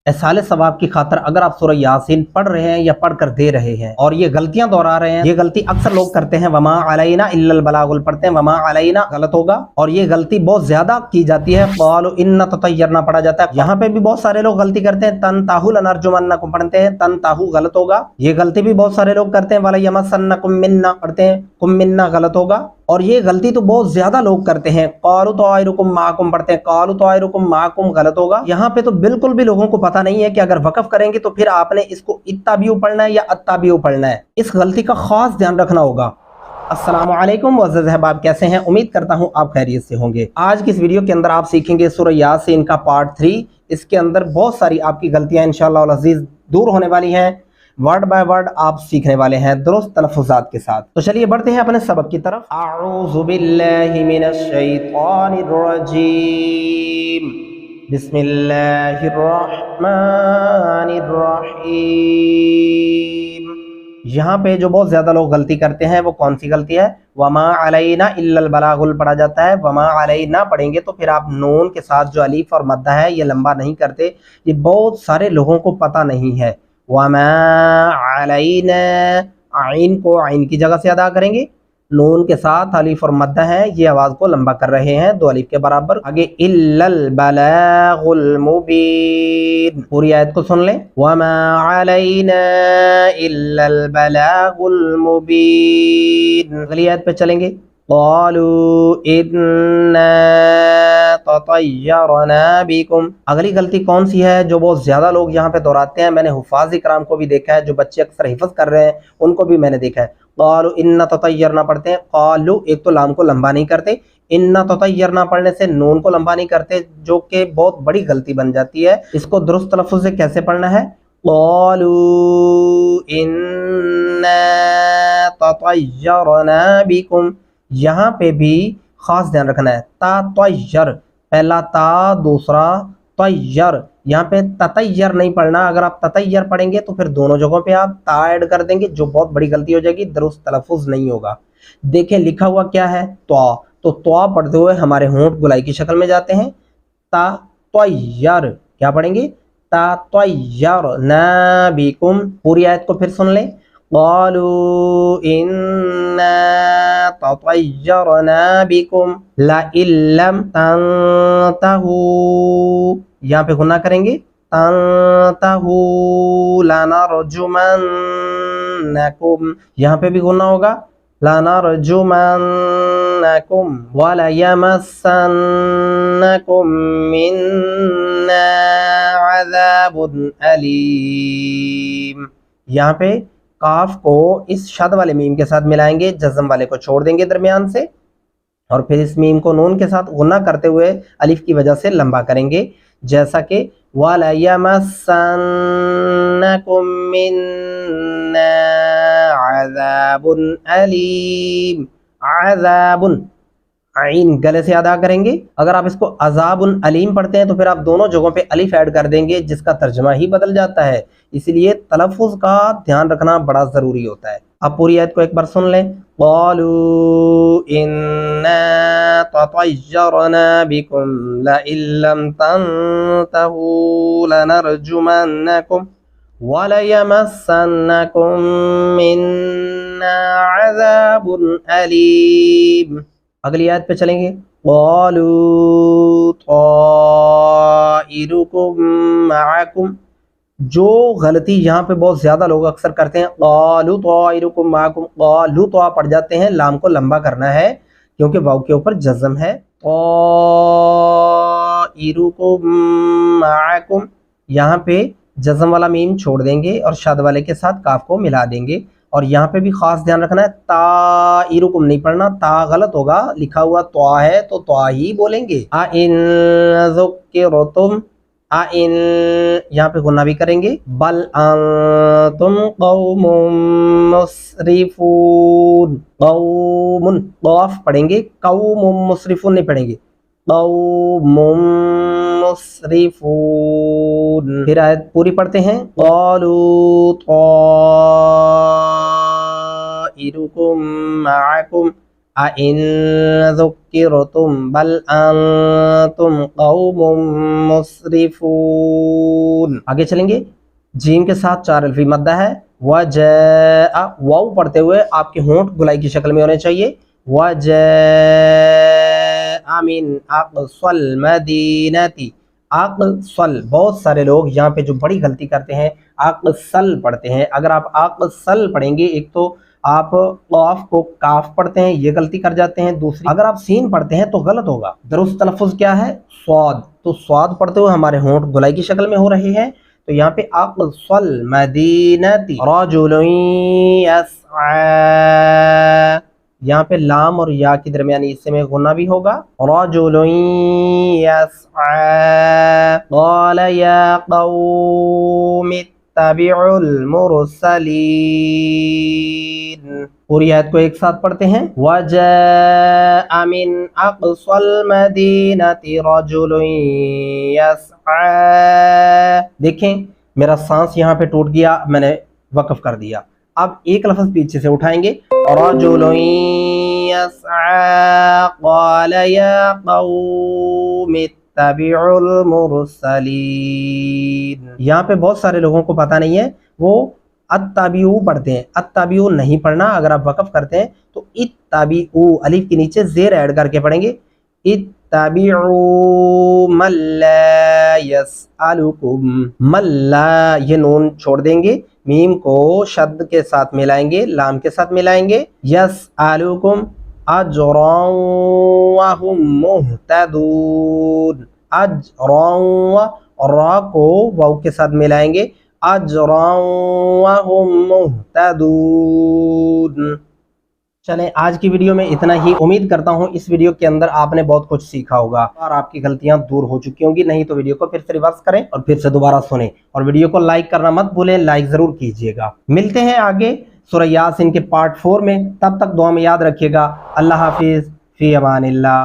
एसाले सवाब की खातर अगर आप सूरह यासीन पढ़ रहे हैं या पढ़ कर दे रहे हैं और ये गलतियां दोहरा रहे हैं, ये गलती अक्सर लोग करते हैं, वमा अलैना इल्लल बलागुल पढ़ते हैं, वमा अलैना गलत होगा और ये गलती बहुत ज्यादा की जाती है। क़ालू इन्ना ततय्यरना पढ़ा जाता है, यहाँ पे भी बहुत सारे लोग गलती करते हैं। तनताहु लनरजुमन्नकुम पढ़ते हैं, तनताहु गलत होगा, ये गलती भी बहुत सारे लोग करते हैं। वला यमस्सन्नकुम मिन्ना पढ़ते हैं, कुम मिन्ना गलत होगा और ये गलती तो बहुत ज्यादा लोग करते हैं। क़ालू ताइरुकुम माकुम पढ़ते हैं, क़ालू ताइरुकुम माकुम गलत होगा। यहाँ पे तो बिल्कुल भी लोगों को पता नहीं है कि अगर वक़फ़ करेंगे तो फिर आपने इसको इत्ताबिउ पढ़ना है या अत्ताबिउ पढ़ना है। इस गलती का खास ध्यान रखना होगा। अस्सलामु अलैकुम मुअज़्ज़ज़ अहबाब, कैसे हैं? उम्मीद करता हूँ आप खैरियत से होंगे। आज की इस वीडियो के अंदर आप सीखेंगे सूरह यासीन का पार्ट 3। इसके अंदर बहुत सारी आपकी गलतियाँ इंशाअल्लाह अल अज़ीज़ दूर होने वाली हैं। वर्ड बाय वर्ड आप सीखने वाले हैं दुरुस्त तलफ़्फ़ुज़ात के साथ। तो चलिए बढ़ते हैं अपने सबक की तरफ। अऊज़ु बिल्लाहि मिनश शैतानिर रजीम, बिस्मिल्लाहिर्रहमानिर्रहीम। यहाँ पे जो बहुत ज्यादा लोग गलती करते हैं वो कौन सी गलती है? वमा अलैना इल्लल बलागुल पढ़ा जाता है, वमा अलैना पढ़ेंगे तो फिर आप नून के साथ जो अलीफ और मद्दा है ये लंबा नहीं करते। ये बहुत सारे लोगों को पता नहीं है। वमा अलैना, आइन को आइन की जगह से अदा करेंगे, नून के साथ अलीफ और मद्दा है, ये आवाज को लंबा कर रहे हैं दो अलीफ के बराबर। आगे इल्लल बलागुल मुबीन, पूरी आयत को सुन लें। वमा अलैना इल्लल बलागुल मुबीन। अगली आयत पे चलेंगे। क़ालू इन्ना ततय्यरना बिकुम। अगली गलती कौन सी है जो बहुत ज्यादा लोग यहाँ पे दोहराते हैं? मैंने हुफ़ाज़ इकराम को भी देखा है, जो बच्चे अक्सर हिफ़्ज़ कर रहे हैं उनको भी मैंने देखा है। क़ालू इन्ना ततय्यरना पढ़ते हैं, क़ालू एक तो लाम को लंबा नहीं करते, इन्ना ततय्यरना पढ़ने से नून को लंबा नहीं करते, जो कि बहुत बड़ी गलती बन जाती है। इसको दुरुस्त तलफ़्फ़ुज़ से कैसे पढ़ना है? क़ालू इन्ना ततय्यरना बिकुम। यहाँ पे भी खास ध्यान रखना है। ता तय्यर, पहला ता दूसरा तय्यर, यहाँ पे ततय्यर नहीं पढ़ना। अगर आप ततय्यर पढ़ेंगे तो फिर दोनों जगहों पे आप ता ऐड कर देंगे, जो बहुत बड़ी गलती हो जाएगी, दुरुस्त तलफ़्फ़ुज़ नहीं होगा। देखें लिखा हुआ क्या है? त्वा, तो त्वा पढ़ते हुए हमारे होंठ गुलाई की शक्ल में जाते हैं। ता तय्यर, क्या पढ़ेंगे? ता तय्यर ना बिकुम। पूरी आयत को फिर सुन लें। क़ालू इन्ना ततय्यरना बिकुम लइल्लम तंतहू, यहाँ पे गुना करेंगे, तंतहू लनरजुमन्नकुम, यहाँ पे भी गुना होगा, लनरजुमन्नकुम वलयमस्सन्नकुम मिन्ना अज़ाबुन अलीम। यहाँ पे काफ को इस शद वाले मीम के साथ मिलाएंगे, जज़म वाले को छोड़ देंगे दरमियान से, और फिर इस मीम को नून के साथ गुना करते हुए अलिफ की वजह से लंबा करेंगे, जैसा कि वलयमस्सन्नकुम मिन्ना अज़ाबुन अलीम। अज़ाबुन, आइन गले से अदा करेंगे। अगर आप इसको अज़ाबुन अलीम पढ़ते हैं तो फिर आप दोनों जगहों पे अलिफ ऐड कर देंगे, जिसका तर्जमा ही बदल जाता है। इसलिए तलफ़्फ़ुज़ का ध्यान रखना बड़ा ज़रूरी होता है। अब पूरी आयत को एक बार सुन लें। क़ालू इन्ना ततय्यरना बिकुम लइल्लम तंतहू लनरजुमन्नकुम वलयमस्सन्नकुम मिन्ना अज़ाबुन अलीम। अगली आयत पे चलेंगे। क़ालू ताइरुकुम मअकुम, जो गलती यहाँ पे बहुत ज्यादा लोग अक्सर करते हैं, क़ालू ताइरुकुम मअकुम, क़ालू तो आप पढ़ जाते हैं, लाम को लंबा करना है क्योंकि वाव के ऊपर जज़म है। ताइरुकुम मअकुम, यहाँ पे जज़म वाला मीम छोड़ देंगे और शद वाले के साथ काफ को मिला देंगे। और यहाँ पे भी खास ध्यान रखना है, ताइरुकुम नहीं पढ़ना, ता गलत होगा, लिखा हुआ त्वा है तो त्वा ही बोलेंगे। आ इन ज़ुक्किरतुम, आ इन, यहाँ पे गुना भी करेंगे। बल अंतुम कौमुम मुस्रिफून, कौमुन क़ाफ पढ़ेंगे, कौमुम मुस्रिफून नहीं पढ़ेंगे, कौमुम मुस्रिफून। फिर आयत पूरी पढ़ते हैं। क़ालू ताइरुकुम मअकुम अइन ज़ुक्किरतुम बल अंतुम कौमुम मुस्रिफून। आगे चलेंगे, जीम के साथ 4 अल्फी मद्दा है। वजअ, वाव पढ़ते हुए आपके होंठ गुलाई की शक्ल में होने चाहिए। वजअ मिन अक़सल मदीनती, अक़सल, बहुत सारे लोग यहाँ पे जो बड़ी गलती करते हैं अक़सल पढ़ते हैं। अगर आप अक़सल पढ़ेंगे, एक तो आप क़ाफ को काफ पढ़ते हैं, ये गलती कर जाते हैं। दूसरी, अगर आप सीन पढ़ते हैं तो गलत होगा। दुरुस्त तलफ़ुज़ क्या है? स्वाद। तो स्वाद पढ़ते हुए हमारे होंठ गुलाई की शक्ल में हो रहे हैं, तो यहाँ पे अक़सल मदीनती रजुलन यस्आ, यहाँ पे लाम और या की दरमियानी हिस्से में गुन्ना भी होगा। रजुलन यस्आ क़ाल या क़ौम इत्तबिउल मुरसलीन। पूरी आयत को एक साथ पढ़ते हैं। वजअ मिन अक़सल मदीनति रजुलन यस्आ। देखें मेरा सांस यहाँ पे टूट गया, मैंने वक्फ कर दिया। अब एक लफ्ज़ पीछे से उठाएंगे, रजुलन यस्आ क़ाल या क़ौम इत्तबिउल मुरसलीन। यहाँ पे बहुत सारे लोगों को पता नहीं है, वो अत्ताबिऊ पढ़ते हैं। अत्ताबिऊ नहीं पढ़ना, अगर आप वक़फ़ करते हैं तो इत्ताबिऊ, अलिफ के नीचे ज़ेर ऐड करके पढ़ेंगे। इत्ताबिऊ मल्ला यसअलुकुम, मल्ला ये नून छोड़ देंगे, मीम को शद्द के साथ मिलाएंगे, लाम के साथ मिलाएंगे। यसअलुकुम अजरन वहुम मुहतदून, अजरन, रा को वाव के साथ मिलाएंगे, अजरन वहुम मुहतदून। चलें, आज की वीडियो में इतना ही। उम्मीद करता हूँ इस वीडियो के अंदर आपने बहुत कुछ सीखा होगा और आपकी गलतियां दूर हो चुकी होंगी। नहीं तो वीडियो को फिर से रिवर्स करें और फिर से दोबारा सुनें, और वीडियो को लाइक करना मत भूलें, लाइक जरूर कीजिएगा। मिलते हैं आगे सूरह यासीन के पार्ट 4 में, तब तक दुआ में याद रखिएगा। अल्लाह हाफिज़, फी अमानिल्लाह।